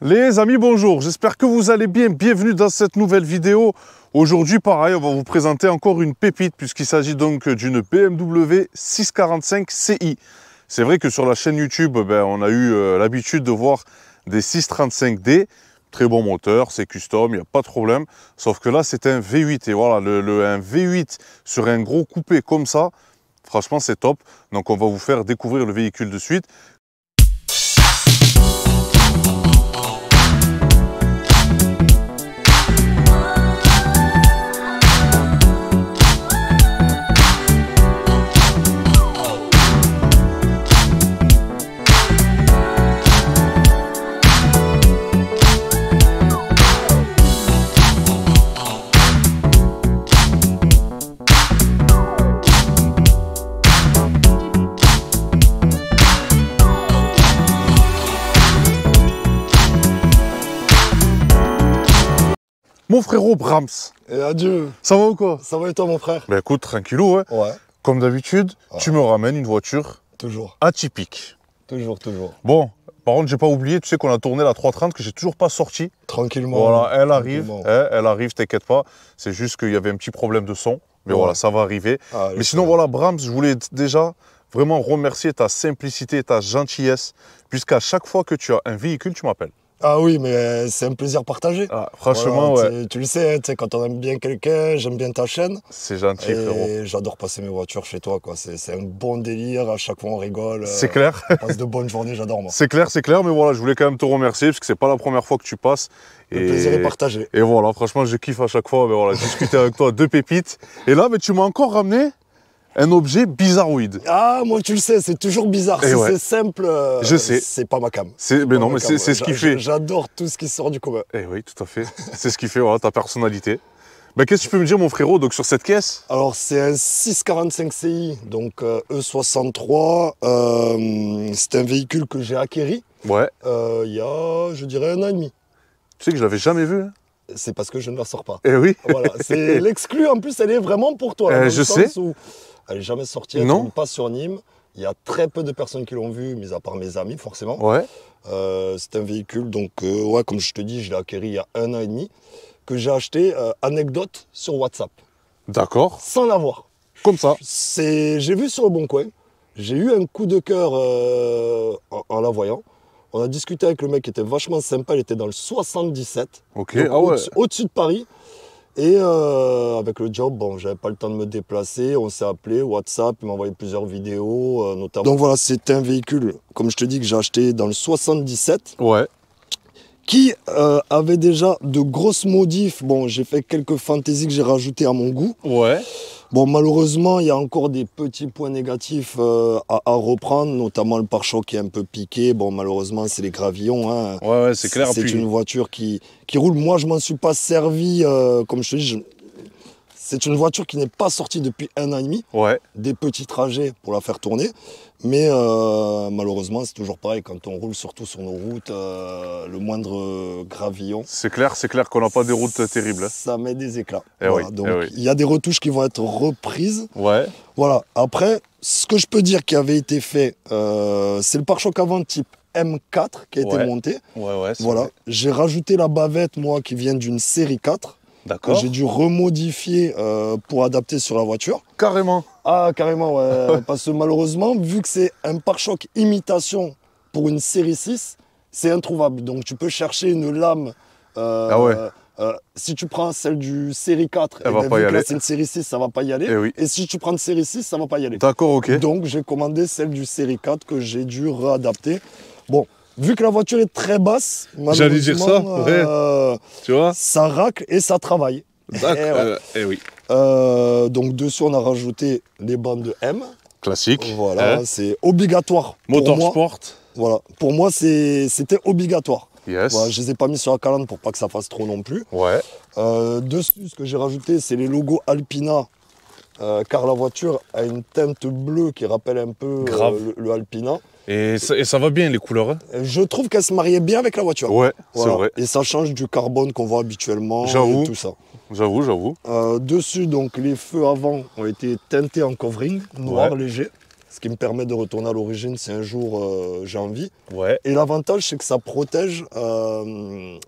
Les amis, bonjour, j'espère que vous allez bien, bienvenue dans cette nouvelle vidéo. Aujourd'hui, pareil, on va vous présenter encore une pépite puisqu'il s'agit donc d'une BMW 645 Ci. C'est vrai que sur la chaîne YouTube, on a eu l'habitude de voir des 635D, très bon moteur, c'est custom, il n'y a pas de problème. Sauf que là, c'est un V8 et voilà, un V8 sur un gros coupé comme ça, franchement, c'est top. Donc, on va vous faire découvrir le véhicule de suite. Mon frérot Brahms. Et adieu. Ça va ou quoi? Ça va et toi mon frère? Ben écoute, tranquillou, ouais. Ouais. Comme d'habitude, tu me ramènes une voiture toujours atypique. Toujours. Bon, par contre, j'ai pas oublié, tu sais qu'on a tourné la 330 que j'ai toujours pas sorti. Tranquillement. Voilà, elle arrive, t'inquiète pas. C'est juste qu'il y avait un petit problème de son. Mais voilà, ça va arriver. Mais sinon, voilà, Brahms, je voulais déjà vraiment remercier ta simplicité et ta gentillesse, puisqu'à chaque fois que tu as un véhicule, tu m'appelles. Ah oui, mais c'est un plaisir partagé. Ah, franchement, voilà, ouais. Tu le sais, quand on aime bien quelqu'un, j'aime bien ta chaîne. C'est gentil, frérot. Et j'adore passer mes voitures chez toi, quoi. C'est un bon délire, à chaque fois on rigole. C'est clair. On passe de bonnes journées, j'adore, moi. C'est clair, mais voilà, je voulais quand même te remercier, parce que c'est pas la première fois que tu passes. Le plaisir est partagé. Et voilà, franchement, je kiffe à chaque fois, mais voilà, discuter avec toi de pépites. Et là, mais tu m'as encore ramené un objet bizarroïde. Ah, moi, tu le sais, c'est toujours bizarre. Si c'est simple, je sais. C'est pas ma cam. Mais non, mais c'est ce qui fait. J'adore tout ce qui sort du commun. Eh oui, tout à fait. C'est ce qui fait, voilà, ta personnalité. Ben, qu'est-ce que tu peux me dire, mon frérot, donc, sur cette caisse? Alors, c'est un 645 Ci, donc E63. C'est un véhicule que j'ai acquéri ouais. Il y a, je dirais, 1 an et demi. Tu sais que je l'avais jamais vu, hein. C'est parce que je ne la sors pas. Eh oui. Voilà, c'est l'exclu, en plus, elle est vraiment pour toi. Je sais. Elle n'est jamais sortie, elle ne tourne pas sur Nîmes. Il y a très peu de personnes qui l'ont vue, mis à part mes amis, forcément. Ouais. C'est un véhicule, donc, ouais, comme je te dis, je l'ai acquéri il y a 1 an et demi, que j'ai acheté, anecdote, sur WhatsApp. D'accord. Sans l'avoir. Comme ça. J'ai vu sur le Bon Coin. J'ai eu un coup de cœur en la voyant. On a discuté avec le mec qui était vachement sympa, il était dans le 77. Ok, ah ouais. Au-dessus de Paris. Et avec le job, bon, j'avais pas le temps de me déplacer, on s'est appelé, WhatsApp, il m'a envoyé plusieurs vidéos, notamment. Donc voilà, c'est un véhicule, comme je te dis, que j'ai acheté dans le 77. Ouais. Qui avait déjà de grosses modifs. Bon, j'ai fait quelques fantaisies que j'ai rajoutées à mon goût. Ouais. Bon, malheureusement, il y a encore des petits points négatifs à reprendre, notamment le pare-choc qui est un peu piqué. Bon, malheureusement, c'est les gravillons. Hein. Ouais, c'est clair. C'est une voiture qui roule. Moi, je m'en suis pas servi, comme je te dis. C'est une voiture qui n'est pas sortie depuis 1 an et demi. Ouais. Des petits trajets pour la faire tourner. Mais malheureusement, c'est toujours pareil. Quand on roule, surtout sur nos routes, le moindre gravillon. C'est clair qu'on n'a pas des routes terribles. Ça met des éclats. Et voilà. oui, donc, il y a des retouches qui vont être reprises. Ouais. Voilà. Après, ce que je peux dire qui avait été fait, c'est le pare-choc avant type M4 qui a été monté. Ouais, voilà. J'ai rajouté la bavette, moi, qui vient d'une série 4. D'accord. J'ai dû remodifier pour adapter sur la voiture. Carrément. Ah, carrément, ouais. Parce que malheureusement, vu que c'est un pare-choc imitation pour une série 6, c'est introuvable. Donc tu peux chercher une lame. Si tu prends celle du série 4, c'est une série 6, ça va pas y aller. Et si tu prends une série 6, ça va pas y aller. D'accord, ok. Donc j'ai commandé celle du série 4 que j'ai dû réadapter. Bon. Vu que la voiture est très basse, j'allais dire ça, ouais. Tu vois, ça racle et ça travaille. D'accord. Oui. Donc dessus, on a rajouté les bandes de M. Classique. Voilà, c'est obligatoire. Motorsport. Voilà, pour moi, c'était obligatoire. Yes. Voilà, je les ai pas mis sur la calandre pour pas que ça fasse trop non plus. Ouais. Dessus, ce que j'ai rajouté, c'est les logos Alpina. Car la voiture a une teinte bleue qui rappelle un peu le Alpina. Et ça va bien, les couleurs, hein. Je trouve qu'elle se mariait bien avec la voiture. Ouais, voilà. c'est vrai. Et ça change du carbone qu'on voit habituellement. J'avoue. Et tout ça. J'avoue. Dessus, donc, les feux avant ont été teintés en covering, noir léger. ce qui me permet de retourner à l'origine si un jour j'ai envie. Ouais. Et l'avantage, c'est que ça protège,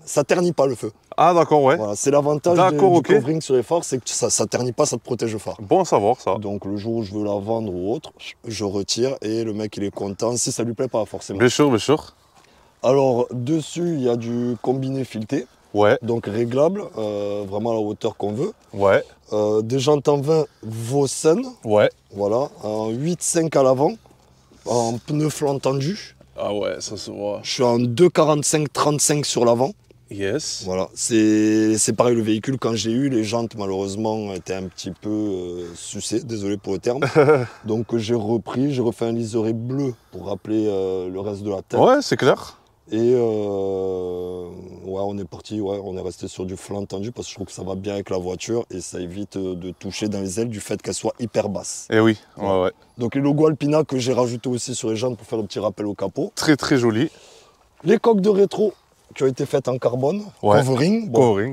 ça ternit pas le feu. Ah d'accord, ouais. Voilà, c'est l'avantage du covering sur les phares, c'est que ça ternit pas, ça te protège le phare. Bon à savoir ça. Donc le jour où je veux la vendre ou autre, je retire et le mec il est content, si ça lui plaît pas forcément. Bien sûr, bien sûr. Alors dessus, il y a du combiné fileté. Ouais. Donc réglable, vraiment à la hauteur qu'on veut. Ouais. Des jantes en 20 Vossen. Ouais. Voilà, en 8,5 à l'avant, en pneu flanc tendu. Ah ouais, ça se voit. Je suis en 2,45-35 sur l'avant. Yes. Voilà, c'est pareil le véhicule, quand j'ai eu, les jantes malheureusement étaient un petit peu sucées, désolé pour le terme. Donc j'ai refait un liseré bleu pour rappeler le reste de la tête. Ouais, c'est clair. Et ouais, on est parti, ouais, on est resté sur du flanc tendu parce que je trouve que ça va bien avec la voiture et ça évite de toucher dans les ailes du fait qu'elles soient hyper basses. Eh oui, ouais. Donc les logos Alpina que j'ai rajouté aussi sur les jantes pour faire le petit rappel au capot. Très très joli. Les coques de rétro qui ont été faites en carbone, ouais. covering, covering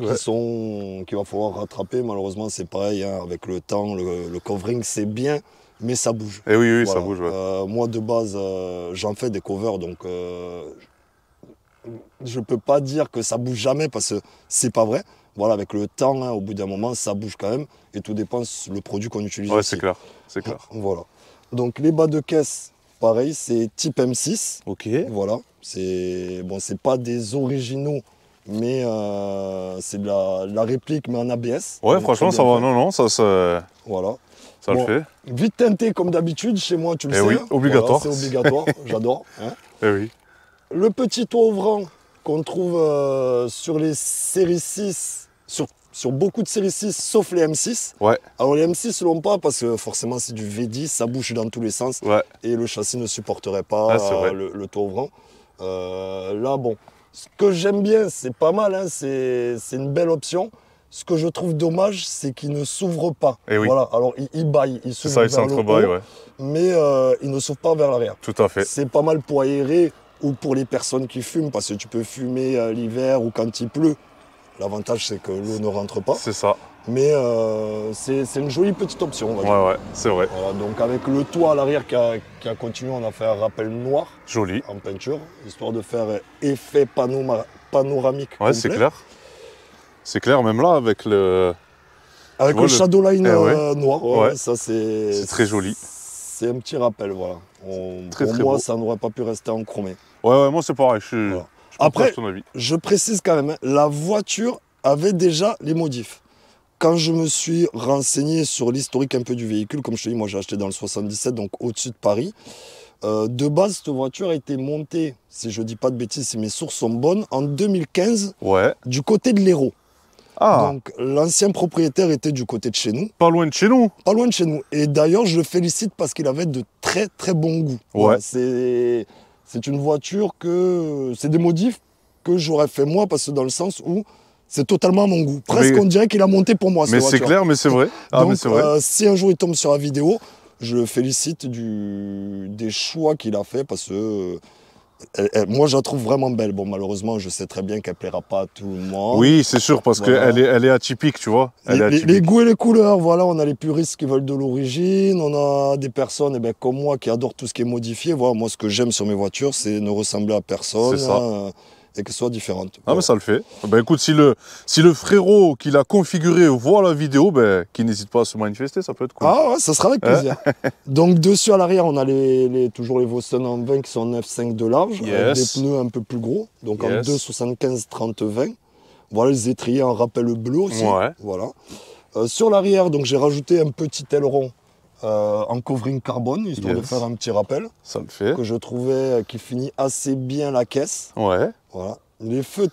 qu'il va falloir rattraper. Malheureusement, c'est pareil, hein, avec le temps, le covering c'est bien, mais ça bouge. Eh oui, voilà. Ça bouge. Ouais. Moi de base, j'en fais des covers, donc je peux pas dire que ça bouge jamais parce que c'est pas vrai. Voilà, avec le temps, hein, au bout d'un moment, ça bouge quand même et tout dépend le produit qu'on utilise. Ouais, c'est clair, c'est clair. Voilà. Donc les bas de caisse, pareil, c'est type M6. Ok. Voilà, c'est bon, c'est pas des originaux, mais c'est de la réplique, mais en ABS. Ouais, franchement, ça va. Non, ça voilà. Ça le fait. Vite teinté comme d'habitude, chez moi, tu le sais. Oui, obligatoire. Voilà, c'est obligatoire, j'adore. Hein. Eh oui. Le petit toit ouvrant qu'on trouve sur les séries 6, sur beaucoup de séries 6, sauf les M6. Ouais. Alors les M6 ne l'ont pas parce que forcément c'est du V10, ça bouge dans tous les sens. Ouais. Et le châssis ne supporterait pas le toit ouvrant. Là, bon, ce que j'aime bien, c'est pas mal, hein, c'est une belle option. Ce que je trouve dommage, c'est qu'il ne s'ouvre pas. Et oui. Voilà, alors il baille, il s'ouvre ça, vers le haut, ouais. mais il ne s'ouvre pas vers l'arrière. Tout à fait. C'est pas mal pour aérer ou pour les personnes qui fument, parce que tu peux fumer l'hiver ou quand il pleut. L'avantage, c'est que l'eau ne rentre pas. C'est ça. Mais c'est une jolie petite option, on va dire. Ouais, c'est vrai. Voilà, donc avec le toit à l'arrière qui a continué, on a fait un rappel noir. Joli. En peinture, histoire de faire effet panoramique. Ouais, c'est clair. C'est clair, même là, avec le... Avec le shadowline noir, ouais. Ça c'est très joli. C'est un petit rappel, voilà. Pour moi, ça n'aurait pas pu rester en chromé. Ouais, moi c'est pareil, je Après, ton avis. Je précise quand même, la voiture avait déjà les modifs. Quand je me suis renseigné sur l'historique un peu du véhicule, comme je te dis, moi j'ai acheté dans le 77, donc au-dessus de Paris. De base, cette voiture a été montée, si je ne dis pas de bêtises, si mes sources sont bonnes, en 2015, du côté de l'Hérault. Ah. Donc l'ancien propriétaire était du côté de chez nous. Pas loin de chez nous. Pas loin de chez nous. Et d'ailleurs, je le félicite parce qu'il avait de très très bon goût. Ouais. Voilà, c'est une voiture que... C'est des modifs que j'aurais fait moi, parce que dans le sens où c'est totalement à mon goût. Presque on dirait qu'il a monté pour moi, cette voiture. Mais c'est clair, mais c'est vrai. Ah, donc, mais vrai. Si un jour il tombe sur la vidéo, je le félicite des choix qu'il a fait parce que... moi, je la trouve vraiment belle. Bon, malheureusement, je sais très bien qu'elle ne plaira pas à tout le monde. Oui, c'est sûr, parce qu'elle est atypique, tu vois. Les goûts et les couleurs, voilà, on a les puristes qui veulent de l'origine, on a des personnes comme moi qui adorent tout ce qui est modifié. Voilà, moi, ce que j'aime sur mes voitures, c'est ne ressembler à personne. C'est ça. Et qu'elles soient différentes. Ah, mais ça le fait. Ben écoute, si le frérot qui l'a configuré voit la vidéo, qu'il n'hésite pas à se manifester, ça peut être cool. Ah ouais, ça sera avec plaisir. Donc dessus à l'arrière, on a toujours les Vossen en 20 qui sont 9,5 de large, avec des pneus un peu plus gros, donc en 2,75 30-20. Voilà les étriers en rappel bleu aussi. Ouais. Voilà. Sur l'arrière, donc j'ai rajouté un petit aileron en covering carbone, histoire de faire un petit rappel. Ça le fait. Que je trouvais qui finit assez bien la caisse. Ouais. Voilà. Les feux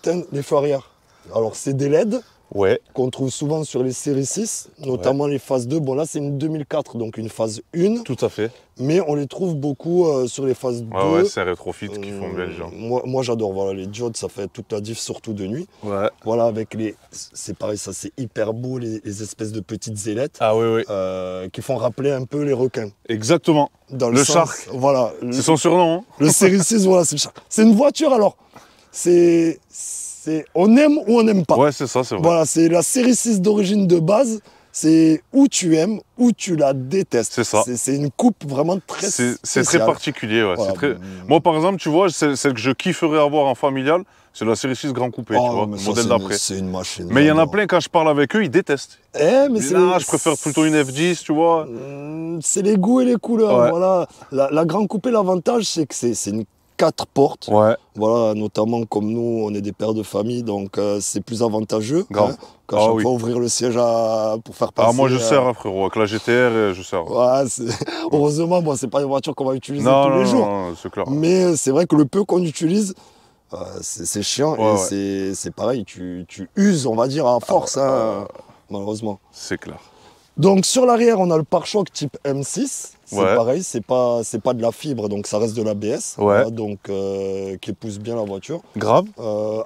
arrière. Alors c'est des LED. Ouais. Qu'on trouve souvent sur les séries 6, notamment les phases 2. Bon là c'est une 2004, donc une phase 1. Tout à fait. Mais on les trouve beaucoup sur les phases 2. Ouais, c'est Retrofit qui font bien les gens. Moi j'adore, voilà, les diodes, ça fait toute la diff, surtout de nuit. Ouais. Voilà, avec c'est pareil, ça c'est hyper beau, les espèces de petites ailettes. Ah oui. Qui font rappeler un peu les requins. Exactement. Dans le Shark. Voilà. C'est son surnom. Hein. Le série 6, voilà, c'est le Shark. C'est une voiture alors. On aime ou on n'aime pas. Ouais, c'est ça, c'est vrai. Voilà, c'est la série 6 d'origine de base. c'est où tu aimes, où tu la détestes. C'est ça. C'est une coupe vraiment très spéciale. C'est très particulier, ouais. Voilà. Moi, par exemple, tu vois, celle que je kifferais avoir en familial, c'est la série 6 Grand Coupé, tu vois, le modèle d'après. C'est une machine. Mais il y en a plein, quand je parle avec eux, ils détestent. Mais là, je préfère plutôt une F10, tu vois. C'est les goûts et les couleurs, Ouais. voilà. La Grand Coupé, l'avantage, c'est que c'est une 4 portes. Ouais. Voilà, notamment comme nous, on est des pères de famille, donc c'est plus avantageux. Grave. Qu'à chaque fois ouvrir le siège pour faire passer. Ah, moi je sers, hein, frérot, avec la GTR, je sers. Ouais, heureusement, bon, c'est pas une voiture qu'on va utiliser tous les jours. Non, c'est clair. Mais c'est vrai que le peu qu'on utilise, c'est chiant Ouais, et c'est pareil, tu uses, on va dire, à force, malheureusement. C'est clair. Donc sur l'arrière, on a le pare-choc type M6. C'est Ouais. pareil, c'est pas de la fibre, donc ça reste de l'ABS. Ouais. Voilà, donc qui pousse bien la voiture. Grave.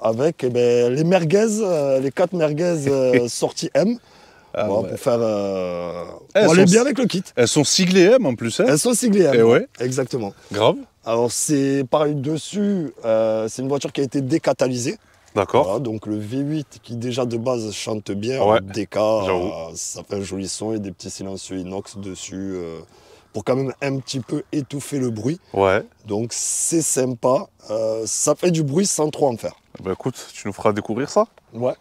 Avec les merguez, les 4 merguez sorties M. Voilà, pour faire pour aller bien avec le kit. Elles sont siglées M en plus, hein. Elles sont siglées M. Et ouais. Exactement. Grave. Alors c'est pareil dessus, c'est une voiture qui a été décatalysée. D'accord. Voilà, donc le V8 qui déjà de base chante bien, Ouais, DK, ça fait un joli son et des petits silencieux inox dessus pour quand même un petit peu étouffer le bruit. Ouais. Donc c'est sympa, ça fait du bruit sans trop en faire. Bah écoute, tu nous feras découvrir ça. Ouais.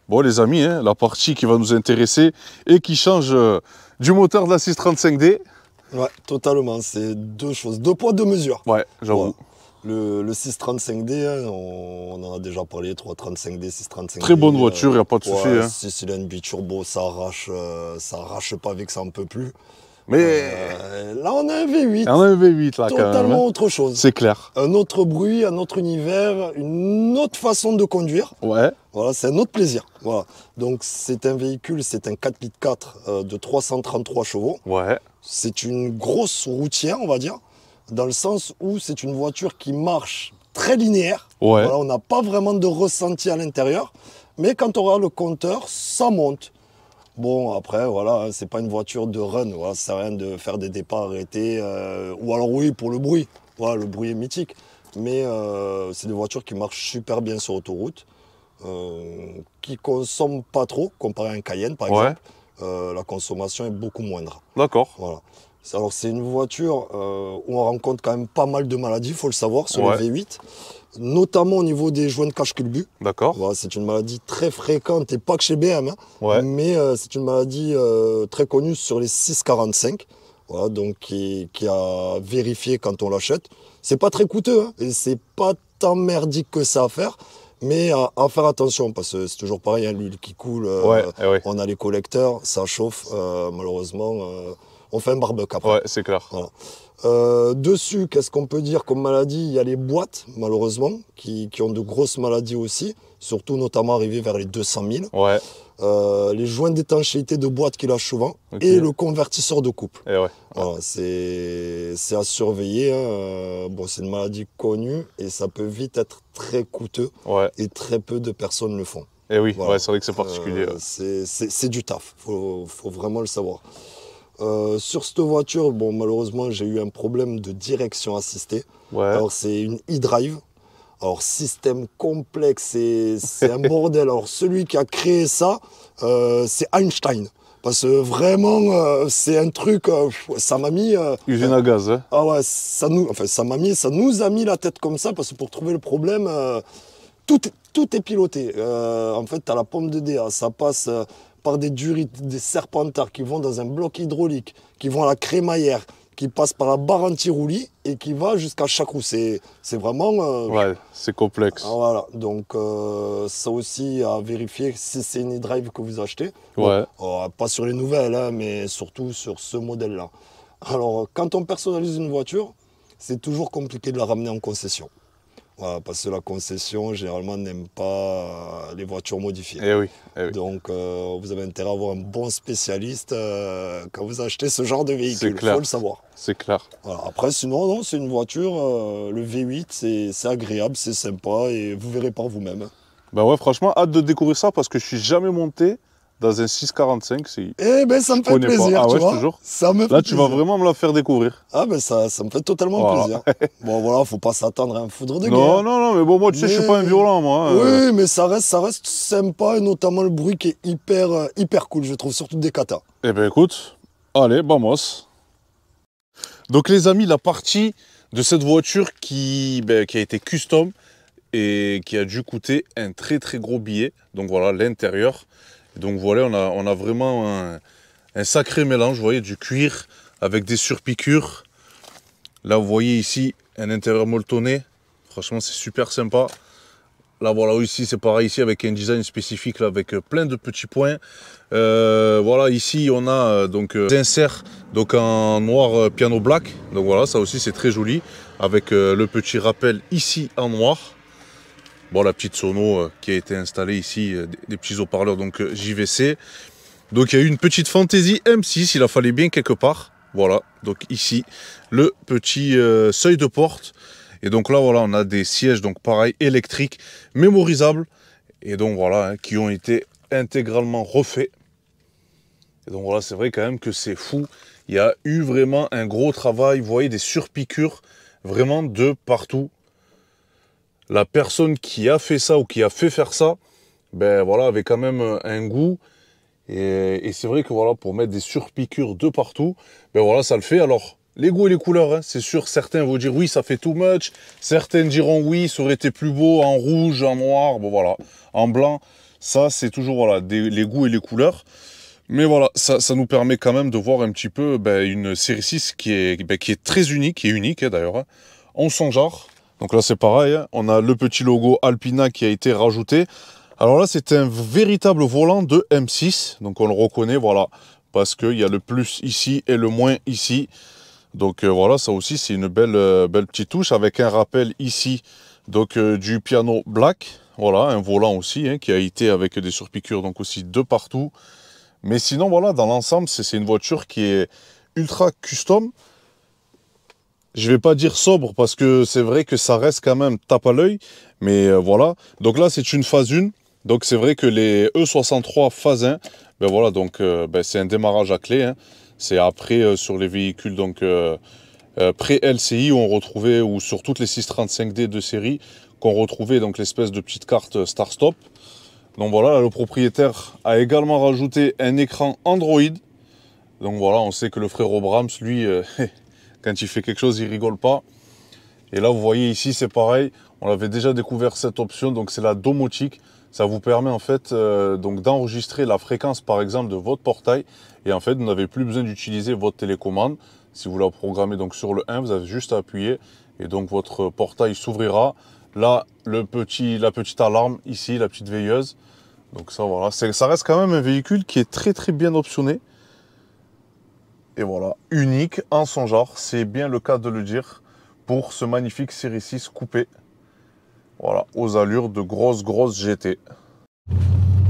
Bon les amis, hein, la partie qui va nous intéresser et qui change du moteur de la 635D. Ouais, totalement, c'est deux choses, 2 poids 2 mesures. Ouais, j'avoue. Ouais. Le 635D, hein, on en a déjà parlé, 335D, 635D. Très bonne voiture, il n'y a pas de souci. Ouais, hein. 6 cylindres biturbo, ça arrache pas avec ça, on peut plus. Mais là, on a un V8. on a un V8 là quand même. Totalement autre chose. C'est clair. Un autre bruit, un autre univers, une autre façon de conduire. Ouais. Voilà, c'est un autre plaisir. Voilà. Donc c'est un véhicule, c'est un 4x4 de 333 chevaux. Ouais. C'est une grosse routière, on va dire, dans le sens où c'est une voiture qui marche très linéaire. Ouais. Voilà, on n'a pas vraiment de ressenti à l'intérieur, mais quand on regarde le compteur, ça monte. Bon, après, voilà, c'est pas une voiture de run, voilà, ça sert à rien de faire des départs arrêtés, ou alors oui, pour le bruit, voilà, le bruit est mythique, mais c'est des voitures qui marchent super bien sur autoroute, qui consomment pas trop, comparé à un Cayenne par exemple, la consommation est beaucoup moindre. D'accord. Voilà. Alors c'est une voiture où on rencontre quand même pas mal de maladies, il faut le savoir, sur le V8. Notamment au niveau des joints de cache-culbut. D'accord. Voilà, c'est une maladie très fréquente et pas que chez BM, hein, mais c'est une maladie très connue sur les 645, voilà, donc qui a vérifié quand on l'achète. C'est pas très coûteux hein, et c'est pas tant merdique que ça à faire, mais à faire attention parce que c'est toujours pareil, hein, l'huile qui coule, on a les collecteurs, ça chauffe, malheureusement, on fait un barbecue après. Ouais, c'est clair. Voilà. Dessus, qu'est-ce qu'on peut dire comme maladie? Il y a les boîtes, malheureusement, qui ont de grosses maladies aussi, surtout notamment arrivées vers les 200 000. Ouais. Les joints d'étanchéité de boîte qui lâchent souvent et le convertisseur de couple. Et ouais. Voilà, c'est à surveiller. Hein. Bon, c'est une maladie connue et ça peut vite être très coûteux et très peu de personnes le font. Et oui, voilà. c'est vrai que c'est particulier. C'est du taf, faut vraiment le savoir. Sur cette voiture, bon, malheureusement, j'ai eu un problème de direction assistée. Ouais. Alors, c'est une e-drive. Alors, système complexe, c'est un bordel. Alors, celui qui a créé ça, c'est Einstein. Parce que vraiment, c'est un truc, ça m'a mis... usine à gaz, hein. Ah ouais, ça nous a mis la tête comme ça, parce que pour trouver le problème, tout est piloté. En fait, tu as la pompe de DA, ça passe... par des durites, des serpentards qui vont dans un bloc hydraulique, qui vont à la crémaillère, qui passent par la barre anti-roulis et qui va jusqu'à chaque roue. C'est vraiment... ouais, c'est complexe. Voilà, donc ça aussi à vérifier si c'est une e-drive que vous achetez. Ouais. Bon, pas sur les nouvelles, hein, mais surtout sur ce modèle-là. Alors, quand on personnalise une voiture, c'est toujours compliqué de la ramener en concession. Voilà, parce que la concession, généralement, n'aime pas les voitures modifiées. Eh oui, eh oui. Donc, vous avez intérêt à avoir un bon spécialiste quand vous achetez ce genre de véhicule. Il faut le savoir. C'est clair. Voilà. Après, sinon, non, c'est une voiture, le V8, c'est agréable, c'est sympa et vous verrez par vous-même. Ben ouais, franchement, hâte de découvrir ça parce que je suis jamais monté dans un 645 CI. Eh ben ça me fait plaisir, ah, tu ouais, vois. Toujours. Ça me fait Là, plaisir. tu vas vraiment me la faire découvrir. Ah ben ça me fait totalement plaisir. Bon voilà, faut pas s'attendre à un foudre de guerre. Non, mais bon, moi, tu sais, je suis pas un violent, moi. Oui, mais ça reste sympa, et notamment le bruit qui est hyper cool, je trouve, surtout des katas. Eh ben écoute, allez, vamos. Donc les amis, la partie de cette voiture qui a été custom et qui a dû coûter un très gros billet. Donc voilà, l'intérieur. Donc voilà, on a vraiment un sacré mélange, vous voyez, du cuir avec des surpiqûres. Là, vous voyez ici un intérieur molletonné. Franchement, c'est super sympa. Là, voilà, ici, c'est pareil, ici, avec un design spécifique, là, avec plein de petits points. Voilà, ici, on a donc des inserts donc, en noir piano black. Donc voilà, ça aussi, c'est très joli. Avec le petit rappel ici en noir. Bon, la petite sono qui a été installée ici, des petits haut-parleurs donc JVC. Donc, il y a eu une petite fantaisie M6, il a fallu bien quelque part. Voilà, donc ici, le petit seuil de porte. Et donc là, voilà, on a des sièges, donc pareil, électriques, mémorisables. Et donc voilà, hein, qui ont été intégralement refaits. Et donc voilà, c'est vrai quand même que c'est fou. Il y a eu vraiment un gros travail. Vous voyez des surpiqûres vraiment de partout. La personne qui a fait ça ou qui a fait faire ça, ben voilà, avait quand même un goût. Et c'est vrai que voilà, pour mettre des surpiqûres de partout, ben voilà, ça le fait. Alors, les goûts et les couleurs, hein, c'est sûr, certains vont dire oui, ça fait too much. Certains diront oui, ça aurait été plus beau en rouge, en noir, bon voilà, en blanc. Ça, c'est toujours voilà, les goûts et les couleurs. Mais voilà, ça nous permet quand même de voir un petit peu une série 6 qui est très unique, qui est unique hein, d'ailleurs, hein, en son genre. Donc là, c'est pareil, hein, on a le petit logo Alpina qui a été rajouté. Alors là, c'est un véritable volant de M6, donc on le reconnaît, voilà, parce qu'il y a le plus ici et le moins ici. Donc voilà, ça aussi c'est une belle petite touche avec un rappel ici donc du piano black. Voilà, un volant aussi hein, qui a été avec des surpiqûres donc aussi de partout. Mais sinon voilà, dans l'ensemble c'est une voiture qui est ultra custom. Je vais pas dire sobre parce que c'est vrai que ça reste quand même tape à l'œil. Mais voilà, donc là c'est une phase 1. Donc c'est vrai que les E63 phase 1, ben voilà, donc c'est un démarrage à clé. Hein. C'est après sur les véhicules donc pré-LCI où on retrouvait, ou sur toutes les 635D de série, qu'on retrouvait donc l'espèce de petite carte start-stop. Donc voilà, là, le propriétaire a également rajouté un écran Android. Donc voilà, on sait que le frérot Brahms, lui, quand il fait quelque chose, il rigole pas. Et là, vous voyez ici, c'est pareil. On avait déjà découvert cette option, donc c'est la domotique. Ça vous permet en fait donc d'enregistrer la fréquence par exemple de votre portail. Et en fait, vous n'avez plus besoin d'utiliser votre télécommande. Si vous la programmez donc sur le 1, vous avez juste à appuyer. Et donc votre portail s'ouvrira. Là, la petite alarme ici, la petite veilleuse. Donc ça, voilà. Ça reste quand même un véhicule qui est très bien optionné. Et voilà, unique en son genre. C'est bien le cas de le dire pour ce magnifique série 6 coupé. Voilà, aux allures de grosse GT.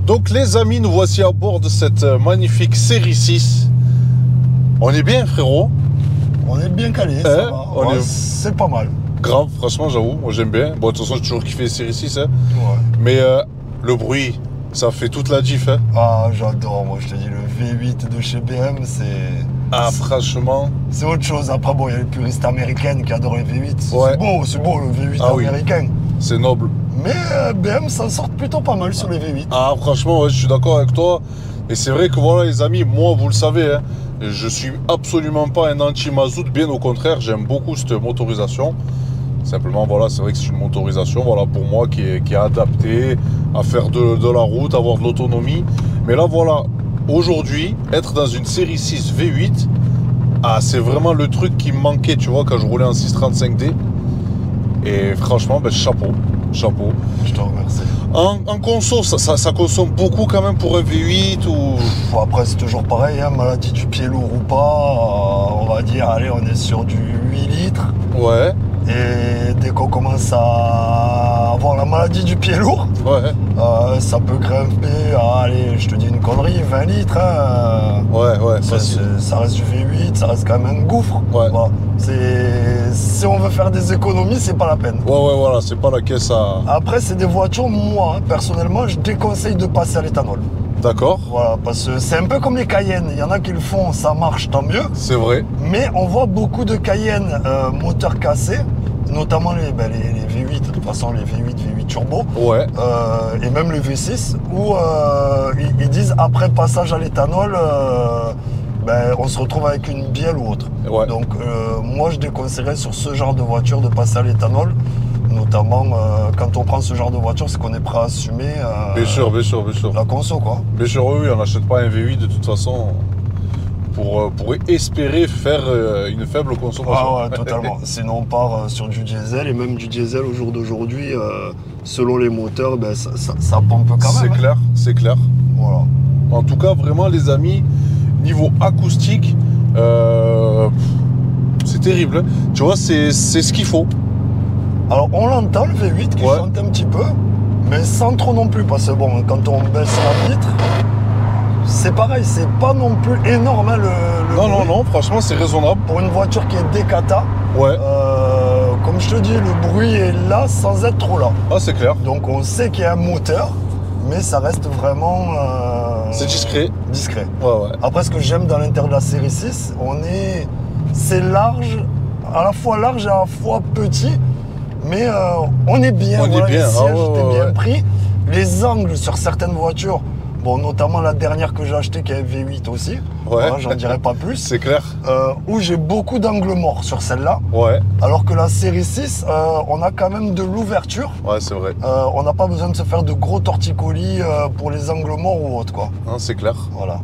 Donc les amis, nous voici à bord de cette magnifique série 6. On est bien frérot. On est bien calé, ça va. C'est pas mal. Grave, franchement j'avoue, moi j'aime bien. Bon de toute façon j'ai toujours kiffé les série 6. Hein. Ouais. Mais le bruit, ça fait toute la diff. Hein. Ah j'adore, moi je te dis le V8 de chez BM c'est... Ah franchement... C'est autre chose. Après bon, il y a les puristes américaines qui adorent les V8. Ouais. C'est beau le V8 américain. Oui. C'est noble. Mais BM s'en sort plutôt pas mal sur les V8. Ah franchement, ouais, je suis d'accord avec toi. Et c'est vrai que voilà les amis, moi vous le savez, hein, je suis absolument pas un anti-mazout, bien au contraire, j'aime beaucoup cette motorisation. Simplement voilà, c'est vrai que c'est une motorisation voilà, pour moi qui est adaptée à faire de la route, avoir de l'autonomie. Mais là voilà, aujourd'hui, être dans une série 6 V8, c'est vraiment le truc qui me manquait, tu vois, quand je roulais en 635D. Et franchement, chapeau. Je te remercie. En conso, ça consomme beaucoup quand même pour un V8 ou... Après, c'est toujours pareil, hein, maladie du pied lourd ou pas, on va dire, allez, on est sur du 8 litres. Ouais. Et dès qu'on commence à avoir la maladie du pied lourd, ouais. Ça peut grimper à, allez, je te dis une connerie, 20 litres. Hein. Ouais, ça reste du V8, ça reste quand même un gouffre. Ouais. Voilà. Si on veut faire des économies, c'est pas la peine. Ouais, voilà, c'est pas la caisse à... Après, c'est des voitures, moi, hein, personnellement, je déconseille de passer à l'éthanol. D'accord. Voilà, parce que c'est un peu comme les Cayenne. Il y en a qui le font, ça marche, tant mieux. C'est vrai. Mais on voit beaucoup de Cayenne moteur cassé, notamment les V8, de toute façon les V8 turbo, Ouais. et même le V6, où ils disent après passage à l'éthanol, on se retrouve avec une bielle ou autre. Ouais. Donc moi je déconseillerais sur ce genre de voiture de passer à l'éthanol, notamment quand on prend ce genre de voiture, c'est qu'on est prêt à assumer Bien sûr, bien sûr, bien sûr. la conso, quoi. Bien sûr, oui, on n'achète pas un V8 de toute façon pour espérer faire une faible consommation. Ah ouais, totalement. Sinon on part sur du diesel, et même du diesel au jour d'aujourd'hui, selon les moteurs, ça pompe quand même. C'est clair, c'est clair. Voilà. En tout cas, vraiment les amis, niveau acoustique, c'est terrible. Hein. Tu vois, c'est ce qu'il faut. Alors on l'entend le V8 qui chante un petit peu, mais sans trop non plus, parce que bon, quand on baisse la vitre, c'est pareil, c'est pas non plus énorme hein, le Non, bruit. non, franchement c'est raisonnable. Pour une voiture qui est décata, Ouais. comme je te dis, le bruit est là sans être trop là. Ah, c'est clair. Donc on sait qu'il y a un moteur, mais ça reste vraiment... c'est discret. Discret. Ouais, ouais. Après, ce que j'aime dans l'intérieur de la série 6, c'est large, à la fois large et à la fois petit, mais on est bien. On est bien. Les sièges étaient bien ouais. pris. Les angles sur certaines voitures, bon, notamment la dernière que j'ai achetée qui est V8 aussi, Ouais. voilà, j'en dirai pas plus, C'est clair. où j'ai beaucoup d'angles morts sur celle-là, Ouais. alors que la série 6, on a quand même de l'ouverture. Ouais, c'est vrai. On n'a pas besoin de se faire de gros torticolis pour les angles morts ou autre, quoi. Hein, c'est clair. Voilà.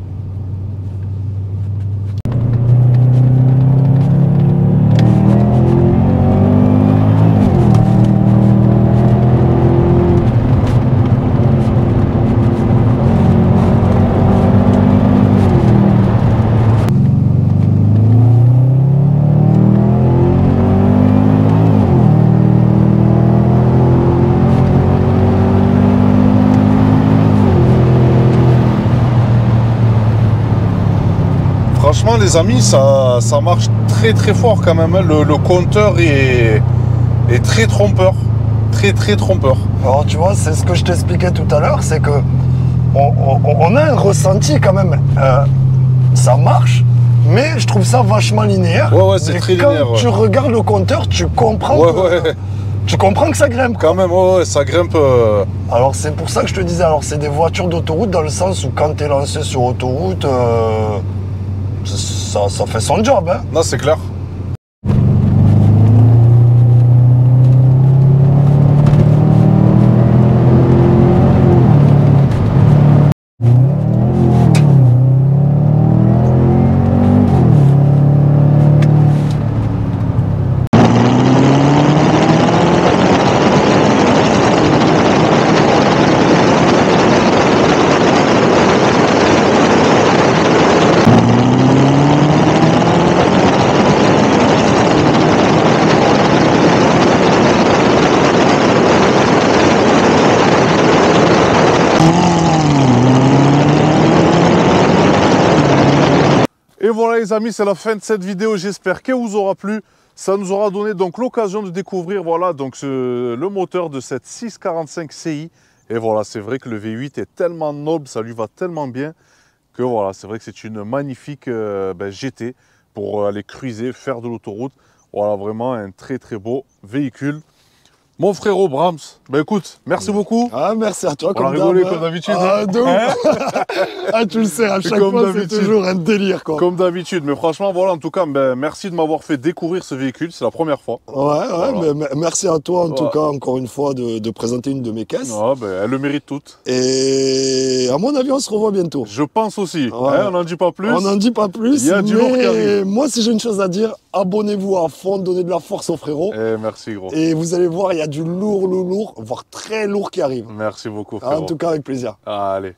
Franchement les amis, ça marche très très fort quand même. Hein. Le compteur est très trompeur. Très très trompeur. Alors tu vois, c'est ce que je t'expliquais tout à l'heure, c'est que on a un ressenti quand même. Ça marche, mais je trouve ça vachement linéaire. Ouais, ouais, c'est Mais très quand linéaire. tu regardes le compteur, tu comprends tu comprends que ça grimpe. Quand même, ouais, ça grimpe. Alors c'est pour ça que je te disais, alors c'est des voitures d'autoroute dans le sens où quand tu es lancé sur autoroute, ça fait son job. Hein. Non, c'est clair. Et voilà les amis, c'est la fin de cette vidéo, j'espère qu'elle vous aura plu. Ça nous aura donné donc l'occasion de découvrir voilà, donc le moteur de cette 645 CI. Et voilà, c'est vrai que le V8 est tellement noble, ça lui va tellement bien que voilà, c'est vrai que c'est une magnifique GT pour aller cruiser, faire de l'autoroute. Voilà, vraiment un très très beau véhicule. Mon frérot Brahms, ben écoute, merci beaucoup. Ah, merci à toi, On a rigolé comme d'habitude. Ah, de ouf. Ah, tu le sais, à chaque fois, c'est toujours un délire, quoi. Comme d'habitude, mais franchement, voilà, en tout cas, ben, merci de m'avoir fait découvrir ce véhicule, c'est la première fois. Ouais, voilà. mais merci à toi, en tout cas, encore une fois, de présenter une de mes caisses. Ah, ben, elle le mérite toute. Et à mon avis, on se revoit bientôt. Je pense aussi. Ouais. Hein, on n'en dit pas plus. On n'en dit pas plus. Il y a du lourd qui arrive. Moi, si j'ai une chose à dire, abonnez-vous à fond, donnez de la force aux frérots. Eh, merci, gros. Et vous allez voir, il y a du lourd, voire très lourd qui arrive. Merci beaucoup, frérot. En tout cas, avec plaisir. Allez.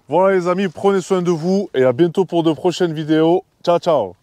Voilà, les amis, prenez soin de vous et à bientôt pour de prochaines vidéos. Ciao, ciao.